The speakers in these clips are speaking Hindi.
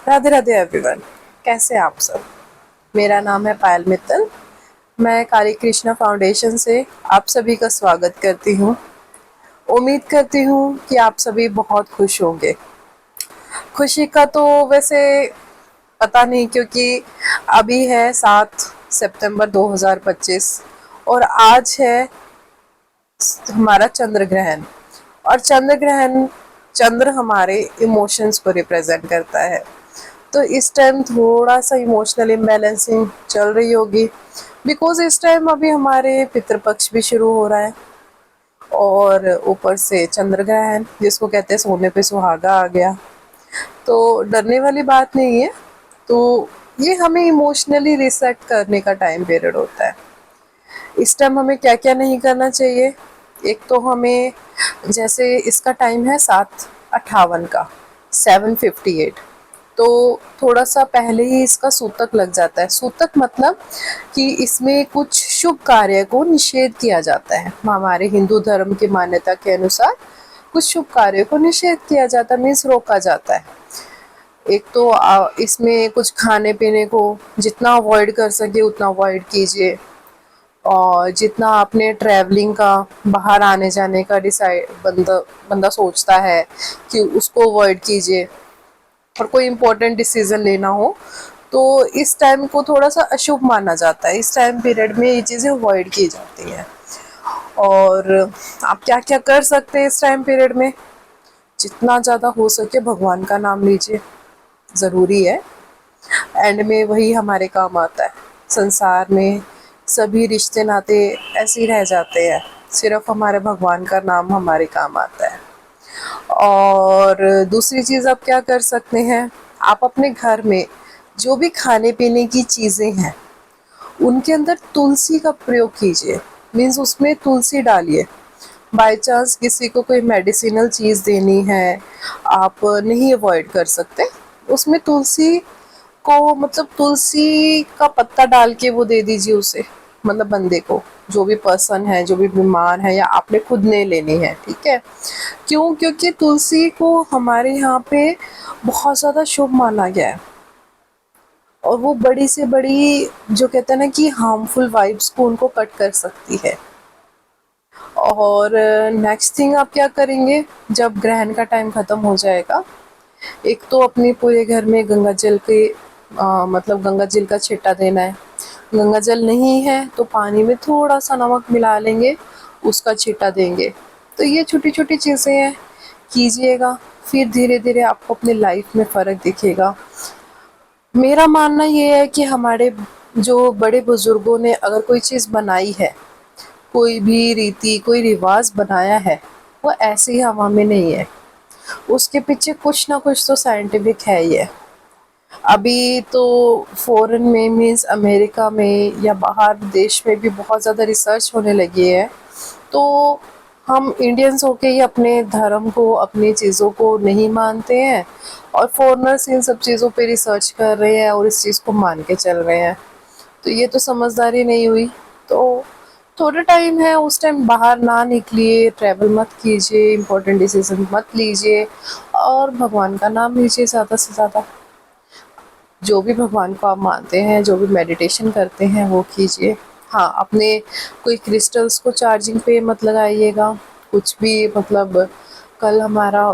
राधे राधे एवरीवन। कैसे हैं आप सब? मेरा नाम है पायल मित्तल। मैं काली कृष्णा फाउंडेशन से आप सभी का स्वागत करती हूँ। उम्मीद करती हूँ कि आप सभी बहुत खुश होंगे। खुशी का तो वैसे पता नहीं, क्योंकि अभी है 7 सितंबर 2025 और आज है हमारा चंद्र ग्रहण। और चंद्र ग्रहण, चंद्र हमारे इमोशंस को रिप्रेजेंट करता है। तो इस टाइम थोड़ा सा इमोशनल इम्बैलेंसिंग चल रही होगी, बिकॉज इस टाइम अभी हमारे पितृपक्ष भी शुरू हो रहा है और ऊपर से चंद्र ग्रहण जिसको कहते हैं सोने पे सुहागा आ गया। तो डरने वाली बात नहीं है। तो ये हमें इमोशनली रिसेट करने का टाइम पीरियड होता है। इस टाइम हमें क्या क्या नहीं करना चाहिए। एक तो हमें, जैसे इसका टाइम है 7:58 का, 7:58, तो थोड़ा सा पहले ही इसका सूतक लग जाता है। सूतक मतलब कि इसमें कुछ शुभ कार्य को निषेध किया जाता है। हमारे हिंदू धर्म की मान्यता के अनुसार कुछ शुभ कार्य को निषेध किया जाता है, मीन्स रोका जाता है। एक तो इसमें कुछ खाने पीने को जितना अवॉइड कर सके उतना अवॉइड कीजिए, और जितना आपने ट्रैवलिंग का, बाहर आने जाने का डिसाइड बंदा सोचता है कि उसको अवॉइड कीजिए। और कोई इम्पोर्टेंट डिसीजन लेना हो तो इस टाइम को थोड़ा सा अशुभ माना जाता है। इस टाइम पीरियड में ये चीज़ें अवॉइड की जाती हैं। और आप क्या क्या कर सकते हैं इस टाइम पीरियड में? जितना ज़्यादा हो सके भगवान का नाम लीजिए, ज़रूरी है। एंड में वही हमारे काम आता है। संसार में सभी रिश्ते नाते ऐसे ही रह जाते हैं, सिर्फ हमारे भगवान का नाम हमारे काम आता है। और दूसरी चीज़ आप क्या कर सकते हैं, आप अपने घर में जो भी खाने पीने की चीज़ें हैं उनके अंदर तुलसी का प्रयोग कीजिए। मीन्स उसमें तुलसी डालिए। बाय चांस किसी को कोई मेडिसिनल चीज़ देनी है, आप नहीं अवॉइड कर सकते, उसमें तुलसी को, मतलब तुलसी का पत्ता डाल के वो दे दीजिए उसे, मतलब बंदे को, जो भी पर्सन है, जो भी बीमार है, या आपने खुद ने लेनी है, ठीक है। क्यों? क्योंकि तुलसी को हमारे यहाँ पे बहुत ज़्यादा शुभ माना गया है। और वो बड़ी से बड़ी, जो कहते हैं ना कि हार्मफुल वाइब्स को उनको कट कर सकती है। और नेक्स्ट थिंग आप क्या करेंगे जब ग्रहण का टाइम ख़त्म हो जाएगा? एक तो अपने पूरे घर में गंगा जल के मतलब गंगा जल का छिट्टा देना है। गंगा जल नहीं है तो पानी में थोड़ा सा नमक मिला लेंगे, उसका छिट्टा देंगे। तो ये छोटी छोटी चीज़ें हैं, कीजिएगा, फिर धीरे धीरे आपको अपनी लाइफ में फ़र्क दिखेगा। मेरा मानना ये है कि हमारे जो बड़े बुजुर्गों ने अगर कोई चीज़ बनाई है, कोई भी रीति, कोई रिवाज बनाया है, वो ऐसे ही हवा में नहीं है। उसके पीछे कुछ ना कुछ तो साइंटिफिक है ही है। अभी तो फॉरेन में, मीन्स अमेरिका में या बाहर देश में भी बहुत ज़्यादा रिसर्च होने लगी है। तो हम इंडियंस होके ही अपने धर्म को, अपनी चीज़ों को नहीं मानते हैं, और फॉरेनर्स इन सब चीज़ों पे रिसर्च कर रहे हैं और इस चीज़ को मान के चल रहे हैं। तो ये तो समझदारी नहीं हुई। तो थोड़ा टाइम है, उस टाइम बाहर ना निकलिए, ट्रैवल मत कीजिए, इम्पोर्टेंट डिसीजन मत लीजिए, और भगवान का नाम लीजिए ज़्यादा से ज़्यादा। जो भी भगवान को आप मानते हैं, जो भी मेडिटेशन करते हैं वो कीजिए। हाँ, अपने कोई क्रिस्टल्स को चार्जिंग पे मत लगाइएगा कुछ भी। मतलब कल हमारा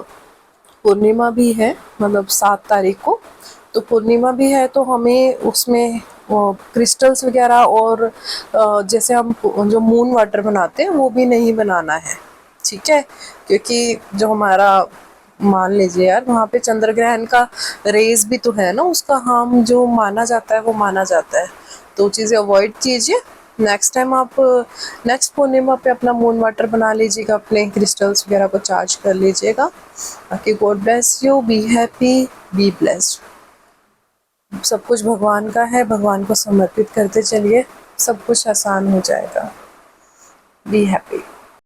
पूर्णिमा भी है, मतलब 7 तारीख को, तो पूर्णिमा भी है, तो हमें उसमें क्रिस्टल्स वगैरह और जैसे हम जो मून वाटर बनाते हैं वो भी नहीं बनाना है, ठीक है। क्योंकि जो हमारा, मान लीजिए यार, वहाँ पे चंद्र ग्रहण का रेज भी तो है ना, उसका हार्म जो माना जाता है वो माना जाता है। तो चीज़ें अवॉइड कीजिए। नेक्स्ट टाइम आप, नेक्स्ट पूर्णिमा पे अपना मून वाटर बना लीजिएगा, अपने क्रिस्टल्स वगैरह को चार्ज कर लीजिएगा। बाकी God bless you, be happy, be blessed. सब कुछ भगवान का है, भगवान को समर्पित करते चलिए, सब कुछ आसान हो जाएगा। Be happy.